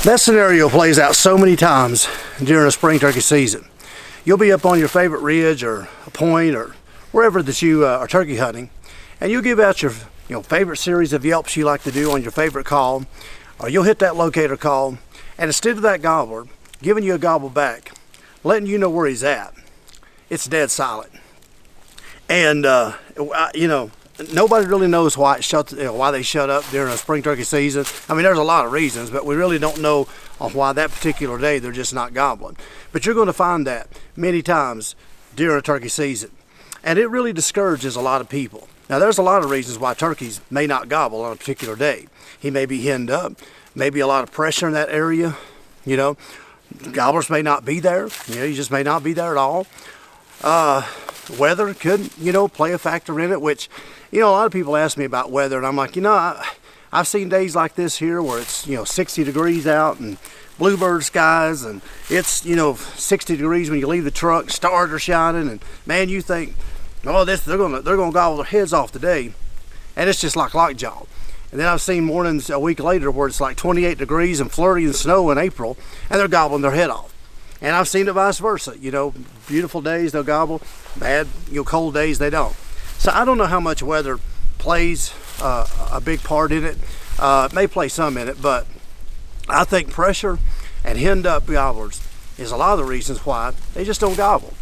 That scenario plays out so many times during a spring turkey season. You'll be up on your favorite ridge or a point or wherever that you are turkey hunting, and you'll give out your favorite series of yelps you like to do on your favorite call, or you'll hit that locator call, and instead of that gobbler giving you a gobble back, letting you know where he's at, it's dead silent. And nobody really knows why why they shut up during a spring turkey season. I mean, there's a lot of reasons, but we really don't know on why that particular day they're just not gobbling. But you're going to find that many times during a turkey season, and it really discourages a lot of people. Now, there's a lot of reasons why turkeys may not gobble on a particular day. He may be henned up, maybe a lot of pressure in that area. Gobblers may not be there. You just may not be there at all. Weather could, play a factor in it, which, a lot of people ask me about weather, and I'm like, I've seen days like this here where it's, 60 degrees out and bluebird skies, and it's, 60 degrees when you leave the truck, stars are shining, and man, you think, oh, they're gonna gobble their heads off today, and it's just like lockjaw. And then I've seen mornings a week later where it's like 28 degrees and flurry and snow in April, and they're gobbling their head off. And I've seen it vice versa. Beautiful days they'll gobble, bad, cold days they don't. So I don't know how much weather plays a big part in it. It may play some in it, but I think pressure and henned up gobblers is a lot of the reasons why they just don't gobble.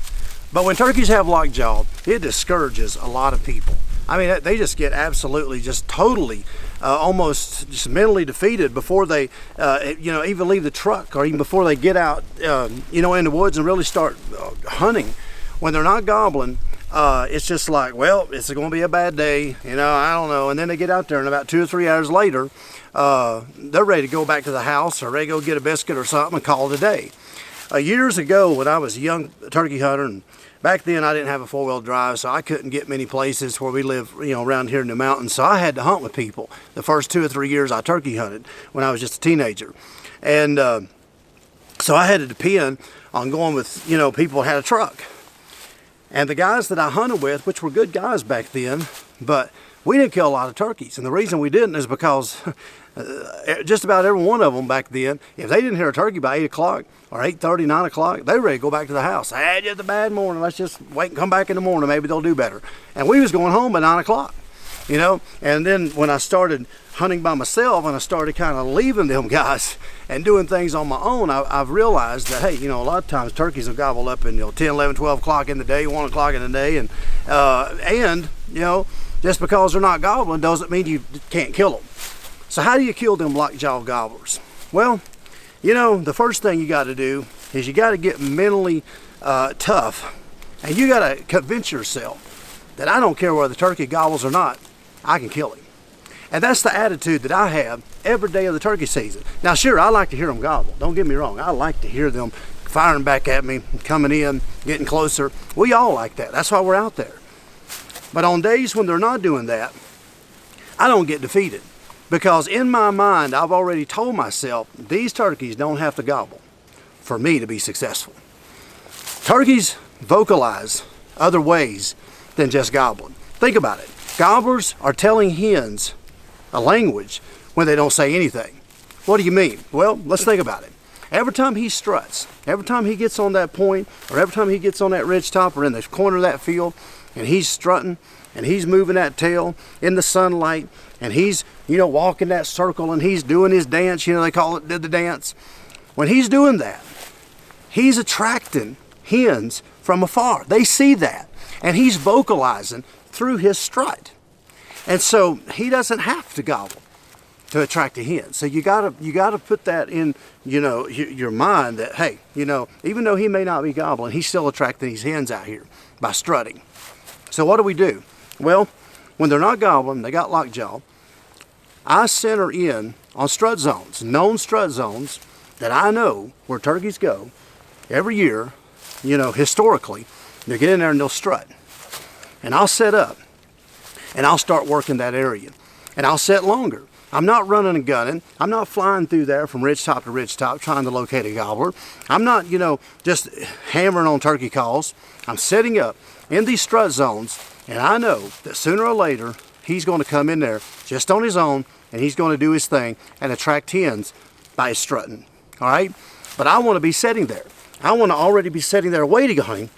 But when turkeys have lockjaw, it discourages a lot of people. I mean, they just get absolutely, just totally, almost just mentally defeated before they, even leave the truck, or even before they get out, in the woods and really start hunting. When they're not gobbling, it's just like, well, it's going to be a bad day, I don't know. And then they get out there, and about 2 or 3 hours later, they're ready to go back to the house, or ready to go get a biscuit or something and call it a day. Years ago, when I was a young turkey hunter, and back then I didn't have a 4-wheel drive, so I couldn't get many places where we live, around here in the mountains. So I had to hunt with people the first 2 or 3 years I turkey hunted when I was just a teenager. And so I had to depend on going with, people who had a truck. And the guys that I hunted with, which were good guys back then, but we didn't kill a lot of turkeys. And the reason we didn't is because just about every one of them back then, if they didn't hear a turkey by 8 o'clock or 8:30, 9 o'clock, they were ready to go back to the house. Hey, just a bad morning. Let's just wait and come back in the morning. Maybe they'll do better. And we was going home by 9 o'clock, And then when I started hunting by myself and I started kind of leaving them guys and doing things on my own, I've realized that, hey, a lot of times turkeys will gobble up in 10, 11, 12 o'clock in the day, 1 o'clock in the day. And just because they're not gobbling doesn't mean you can't kill them. So how do you kill them lockjaw gobblers? Well, the first thing you got to do is you got to get mentally tough, and you got to convince yourself that I don't care whether the turkey gobbles or not, I can kill him. And that's the attitude that I have every day of the turkey season. Now, sure, I like to hear them gobble. Don't get me wrong. I like to hear them firing back at me, coming in, getting closer. We all like that. That's why we're out there. But on days when they're not doing that, I don't get defeated. Because in my mind, I've already told myself, these turkeys don't have to gobble for me to be successful. Turkeys vocalize other ways than just gobbling. Think about it. Gobblers are telling hens a language when they don't say anything. What do you mean? Well, let's think about it. Every time he struts, every time he gets on that point, or every time he gets on that ridge top or in the corner of that field, and he's strutting, and he's moving that tail in the sunlight, and he's, walking that circle, and he's doing his dance, they call it the dance. When he's doing that, he's attracting hens from afar. They see that, and he's vocalizing through his strut. And so he doesn't have to gobble to attract a hen. So you gotta put that in, your mind that, hey, even though he may not be gobbling, he's still attracting these hens out here by strutting. So what do? Well, when they're not gobbling, they got lockjaw, I center in on strut zones, known strut zones that I know where turkeys go every year, historically. They'll get in there and they'll strut. And I'll set up and I'll start working that area. And I'll set longer. I'm not running and gunning. I'm not flying through there from ridge top to ridge top trying to locate a gobbler. I'm not, just hammering on turkey calls. I'm setting up in these strut zones, and I know that sooner or later he's going to come in there just on his own, and he's going to do his thing and attract hens by his strutting. all right? But I want to be sitting there. I want to already be sitting there waiting on him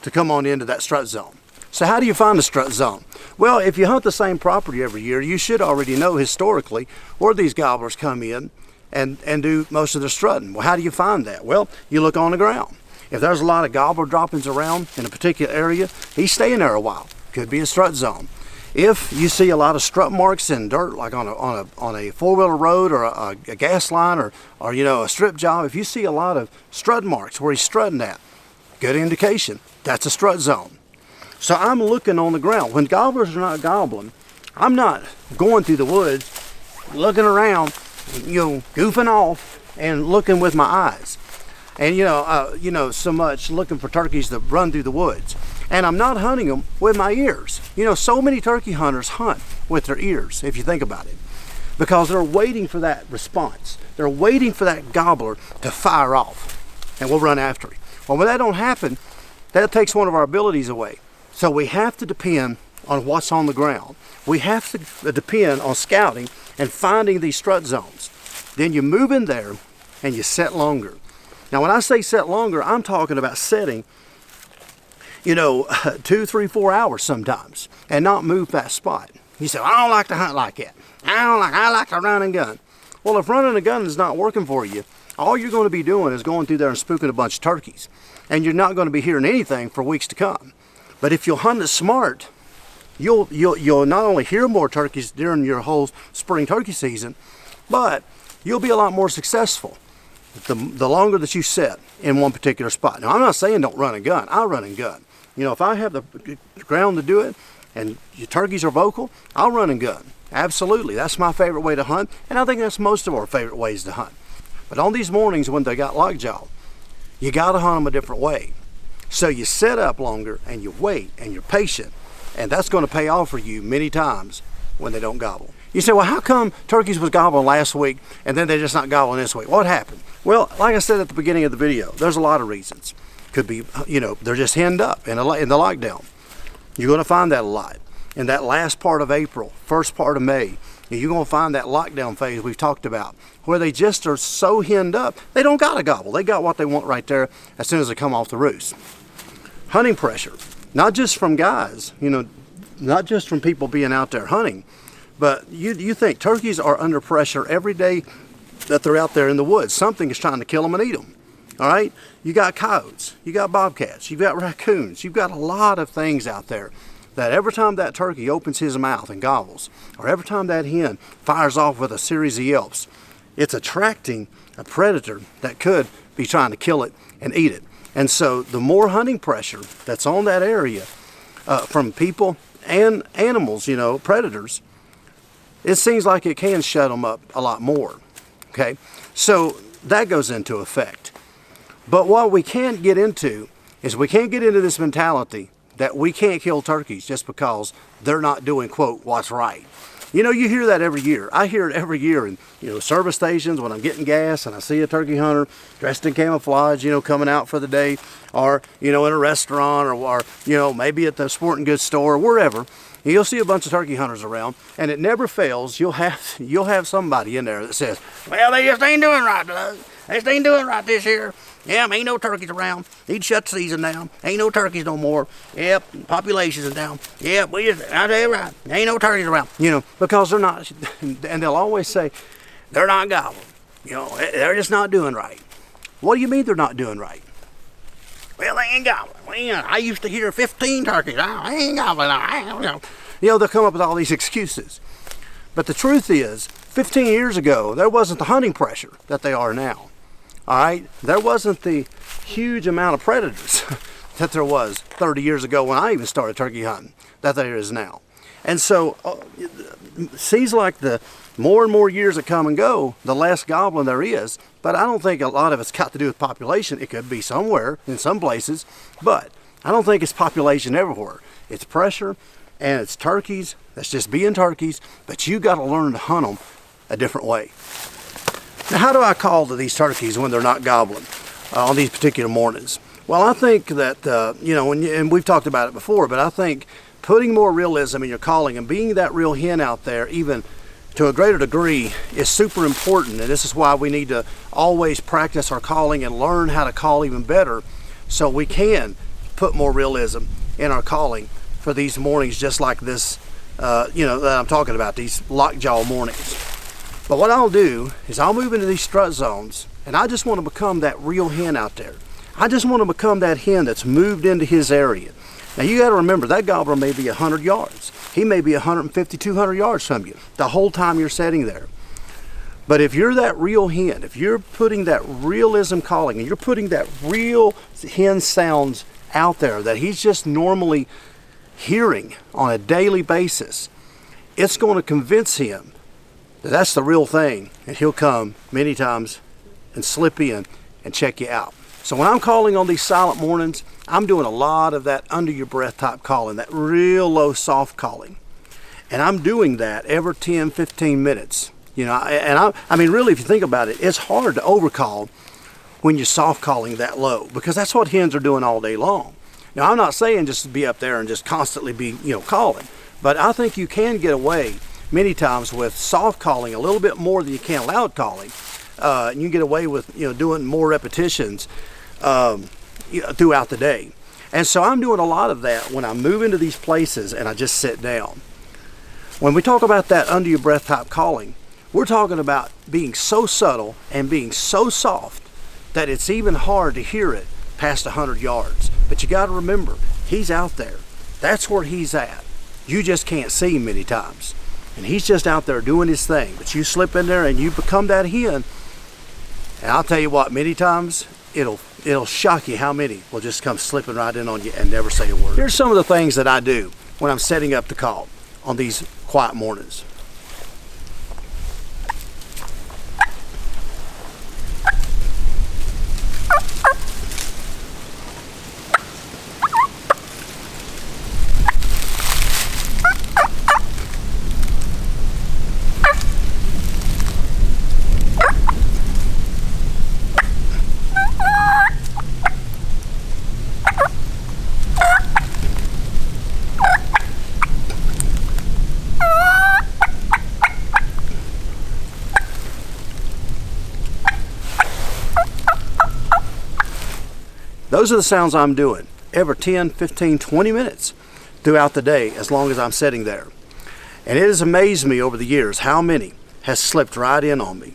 to come on into that strut zone. So how do you find the strut zone? Well, if you hunt the same property every year, you should already know historically where these gobblers come in and do most of their strutting. Well, how do you find that? Well, you look on the ground. If there's a lot of gobbler droppings around in a particular area, he's staying there a while. Could be a strut zone. If you see a lot of strut marks in dirt, like on a four-wheeler road or a gas line or you know, a strip job, if you see a lot of strut marks where he's strutting at, good indication that's a strut zone. So I'm looking on the ground. When gobblers are not gobbling, I'm not going through the woods, looking around, you know, goofing off and looking with my eyes. And you know, so much looking for turkeys that run through the woods. And I'm not hunting them with my ears. You know, so many turkey hunters hunt with their ears, if you think about it, because they're waiting for that response. They're waiting for that gobbler to fire off, and we'll run after him. Well, when that don't happen, that takes one of our abilities away. So we have to depend on what's on the ground. We have to depend on scouting and finding these strut zones. Then you move in there and you set longer. Now, when I say set longer, I'm talking about setting, you know, 2, 3, 4 hours sometimes, and not move that spot. You say, I don't like to hunt like that. I like to run and gun. Well, if running a gun is not working for you, all you're going to be doing is going through there and spooking a bunch of turkeys, and you're not going to be hearing anything for weeks to come. But if you'll hunt it smart, you'll not only hear more turkeys during your whole spring turkey season, but you'll be a lot more successful the longer that you set in one particular spot. Now, I'm not saying don't run a gun. I run and gun. You know, if I have the ground to do it and your turkeys are vocal, I'll run and gun. Absolutely. That's my favorite way to hunt, and I think that's most of our favorite ways to hunt. But on these mornings when they got lockjaw, you got to hunt them a different way. So you set up longer and you wait and you're patient, and that's going to pay off for you many times when they don't gobble. You say, well, how come turkeys was gobbling last week and then they're just not gobbling this week? What happened? Well, like I said at the beginning of the video, there's a lot of reasons. Could be, you know, they're just henned up in the lockdown. You're going to find that a lot. In that last part of April, first part of May, you're going to find that lockdown phase we've talked about, where they just are so henned up, they don't got to gobble. They got what they want right there as soon as they come off the roost. Hunting pressure, not just from guys, you know, not just from people being out there hunting, but you think turkeys are under pressure every day that they're out there in the woods. Something is trying to kill them and eat them. All right, you got coyotes, you got bobcats, you've got raccoons, you've got a lot of things out there that every time that turkey opens his mouth and gobbles, or every time that hen fires off with a series of yelps, it's attracting a predator that could be trying to kill it and eat it. And so the more hunting pressure that's on that area from people and animals, you know, predators, it seems like it can shut them up a lot more. Okay, so that goes into effect. But what we can't get into is we can't get into this mentality that we can't kill turkeys just because they're not doing, quote, what's right. You know, you hear that every year. I hear it every year in, you know, service stations when I'm getting gas and I see a turkey hunter dressed in camouflage, you know, coming out for the day, or, you know, in a restaurant, or you know, maybe at the sporting goods store or wherever. You'll see a bunch of turkey hunters around, and it never fails. You'll have somebody in there that says, well, they just ain't doing right, Doug. They just ain't doing right this year. Yeah, ain't no turkeys around. He'd shut the season down. Ain't no turkeys no more. Yep, populations is down. Yep, I tell you right, ain't no turkeys around. You know, because they're not, and they'll always say, they're not gobbling. You know, they're just not doing right. What do you mean they're not doing right? Well, they ain't gobbling. Well, I used to hear 15 turkeys. I ain't gobbling. You know, they'll come up with all these excuses. But the truth is, 15 years ago, there wasn't the hunting pressure that they are now. All right? There wasn't the huge amount of predators that there was 30 years ago when I even started turkey hunting that there is now. And so, it seems like the more and more years that come and go, the less gobbling there is. But I don't think a lot of it's got to do with population. It could be somewhere, in some places, but I don't think it's population everywhere. It's pressure, and it's turkeys that's just being turkeys, but you got to learn to hunt them a different way. Now, how do I call to these turkeys when they're not gobbling on these particular mornings? Well, I think that, you know, and we've talked about it before, but I think putting more realism in your calling and being that real hen out there, even to a greater degree is super important, and this is why we need to always practice our calling and learn how to call even better so we can put more realism in our calling for these mornings just like this, that I'm talking about, these lockjaw mornings. But what I'll do is I'll move into these strut zones, and I just want to become that real hen out there. I just want to become that hen that's moved into his area. Now you got to remember, that gobbler may be 100 yards. He may be 150, 200 yards from you the whole time you're sitting there. But if you're that real hen, if you're putting that realism calling and you're putting that real hen sounds out there that he's just normally hearing on a daily basis, it's going to convince him that that's the real thing, and he'll come many times and slip in and check you out. So when I'm calling on these silent mornings, I'm doing a lot of that under your breath type calling, that real low soft calling. And I'm doing that every 10, 15 minutes. I mean, really, if you think about it, it's hard to overcall when you're soft calling that low, because that's what hens are doing all day long. Now, I'm not saying just to be up there and just constantly be, calling, but I think you can get away many times with soft calling a little bit more than you can loud calling. And you can get away with, doing more repetitions throughout the day. And so I'm doing a lot of that when I move into these places and I just sit down. When we talk about that under your breath type calling, we're talking about being so subtle and being so soft that it's even hard to hear it past 100 yards. But you got to remember, he's out there. That's where he's at. You just can't see him many times. And he's just out there doing his thing. But you slip in there and you become that hen. And I'll tell you what, many times it'll shock you how many will just come slipping right in on you and never say a word. Here's some of the things that I do when I'm setting up the call on these quiet mornings. Those are the sounds I'm doing every 10, 15, 20 minutes throughout the day as long as I'm sitting there. And it has amazed me over the years how many has slipped right in on me.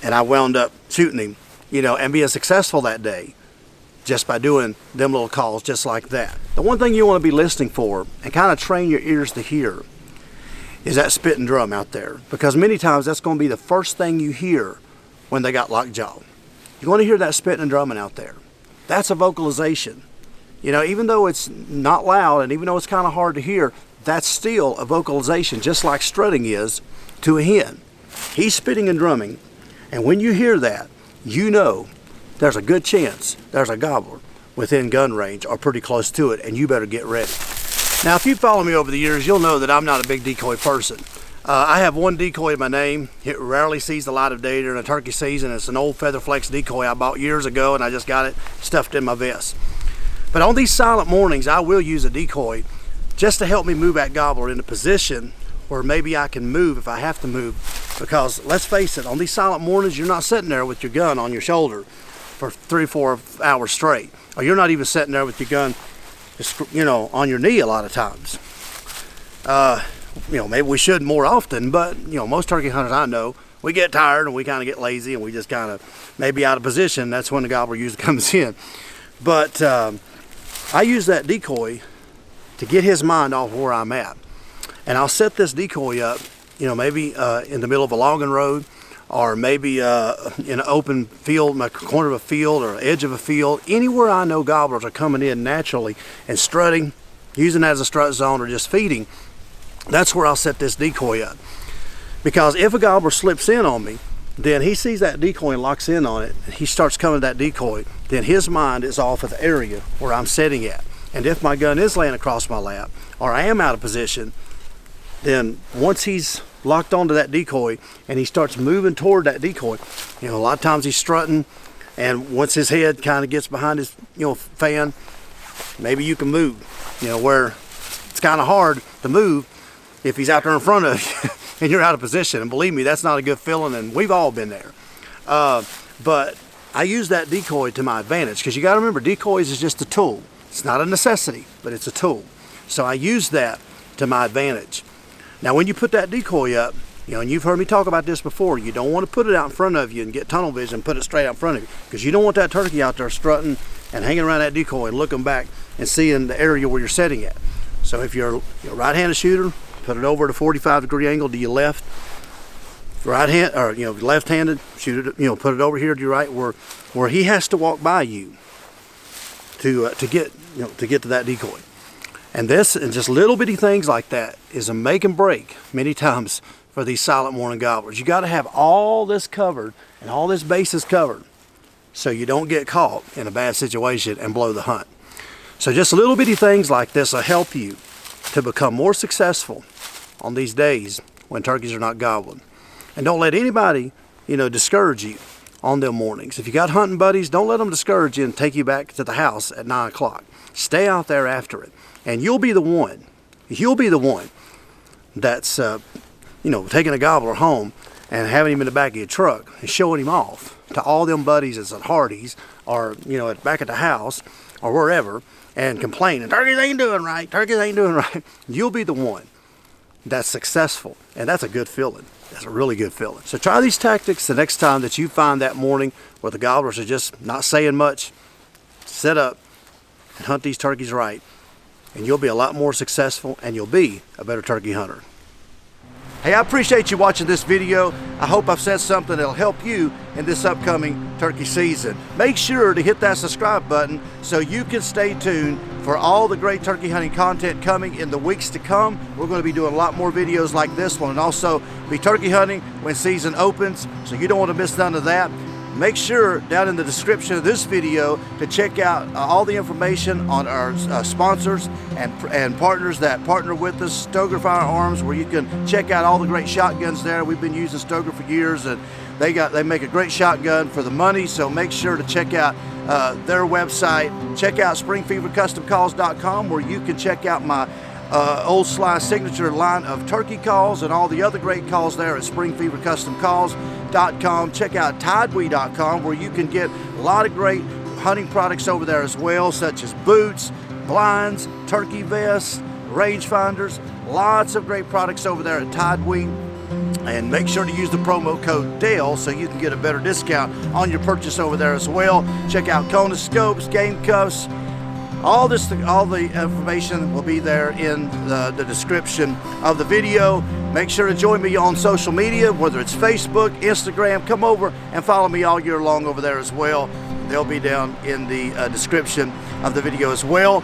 And I wound up shooting him, and being successful that day just by doing them little calls just like that. The one thing you want to be listening for and kind of train your ears to hear is that spit and drum out there, because many times that's going to be the first thing you hear when they got lockjaw. You're going to hear that spitting and drumming out there. That's a vocalization. Even though it's not loud and even though it's kind of hard to hear, that's still a vocalization, just like strutting is to a hen. He's spitting and drumming, and when you hear that, there's a good chance there's a gobbler within gun range or pretty close to it, and you better get ready. Now, if you follow me over the years, you'll know that I'm not a big decoy person. I have one decoy in my name. It rarely sees the light of day during a turkey season. It's an old feather flex decoy I bought years ago, and I just got it stuffed in my vest. But on these silent mornings, I will use a decoy just to help me move that gobbler into position where maybe I can move if I have to move. Because let's face it, on these silent mornings, you're not sitting there with your gun on your shoulder for 3 or 4 hours straight. Or you're not even sitting there with your gun, on your knee a lot of times. Maybe we should more often, but most turkey hunters I know, we get tired and we kind of get lazy and we just kind of maybe out of position. That's when the gobbler usually comes in. But I use that decoy to get his mind off where I'm at. And I'll set this decoy up, maybe in the middle of a logging road, or maybe in an open field, a corner of a field or edge of a field, anywhere I know gobblers are coming in naturally and strutting, using it as a strut zone or just feeding. That's where I'll set this decoy up. Because if a gobbler slips in on me, then he sees that decoy and locks in on it, he starts coming to that decoy, then his mind is off of the area where I'm sitting at. And if my gun is laying across my lap, or I am out of position, then once he's locked onto that decoy and he starts moving toward that decoy, a lot of times he's strutting, and once his head kind of gets behind his fan, maybe you can move, where it's kind of hard to move if he's out there in front of you and you're out of position. And believe me, that's not a good feeling, and we've all been there. But I use that decoy to my advantage, because you got to remember, decoys is just a tool. It's not a necessity, but it's a tool. So I use that to my advantage. Now when you put that decoy up, you know, and you've heard me talk about this before, you don't want to put it out in front of you and get tunnel vision and put it straight out in front of you, because you don't want that turkey out there strutting and hanging around that decoy and looking back and seeing the area where you're setting it. So if you're a right-handed shooter, put it over at a 45-degree angle to your left. Right hand, or left-handed, shoot it. Put it over here to your right, where he has to walk by you to get to that decoy. And this, and just little bitty things like that, is a make and break many times for these silent morning gobblers. You got to have all this covered and all this bases covered, so you don't get caught in a bad situation and blow the hunt. So just little bitty things like this will help you to become more successful on these days when turkeys are not gobbling. And don't let anybody, discourage you on them mornings. If you got hunting buddies, don't let them discourage you and take you back to the house at 9 o'clock. Stay out there after it. And you'll be the one that's, taking a gobbler home and having him in the back of your truck and showing him off to all them buddies that's at Hardee's or, back at the house or wherever, and complaining, turkeys ain't doing right, turkeys ain't doing right. You'll be the one that's successful, and that's a good feeling. That's a really good feeling. So try these tactics the next time that you find that morning where the gobblers are just not saying much. Set up and hunt these turkeys right, and you'll be a lot more successful, and you'll be a better turkey hunter. Hey, I appreciate you watching this video. I hope I've said something that'll help you in this upcoming turkey season. Make sure to hit that subscribe button so you can stay tuned for all the great turkey hunting content coming in the weeks to come. We're going to be doing a lot more videos like this one, and also be turkey hunting when season opens, so you don't want to miss none of that. Make sure down in the description of this video to check out all the information on our sponsors and partners that partner with us, Stoeger Firearms, where you can check out all the great shotguns there. We've been using Stoeger for years, and they make a great shotgun for the money, so make sure to check out their website. Check out springfevercustomcalls.com, where you can check out my Old Sly signature line of turkey calls and all the other great calls there at springfevercustomcalls.com. Check out Tidewe.com, where you can get a lot of great hunting products over there as well, such as boots, blinds, turkey vests, rangefinders. Lots of great products over there at Tidewe. And make sure to use the promo code DALE so you can get a better discount on your purchase over there as well. Check out Kona Scopes, GameCuffs. All the information will be there in the description of the video. Make sure to join me on social media, whether it's Facebook, Instagram. Come over and follow me all year long over there as well. They'll be down in the description of the video as well.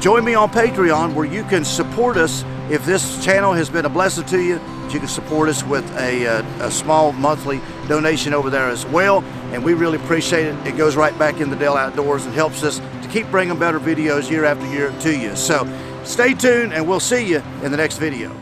Join me on Patreon, where you can support us. If this channel has been a blessing to you, you can support us with a small monthly donation over there as well, and we really appreciate it. It goes right back in the Dale Outdoors and helps us to keep bringing better videos year after year to you. So stay tuned, and we'll see you in the next video.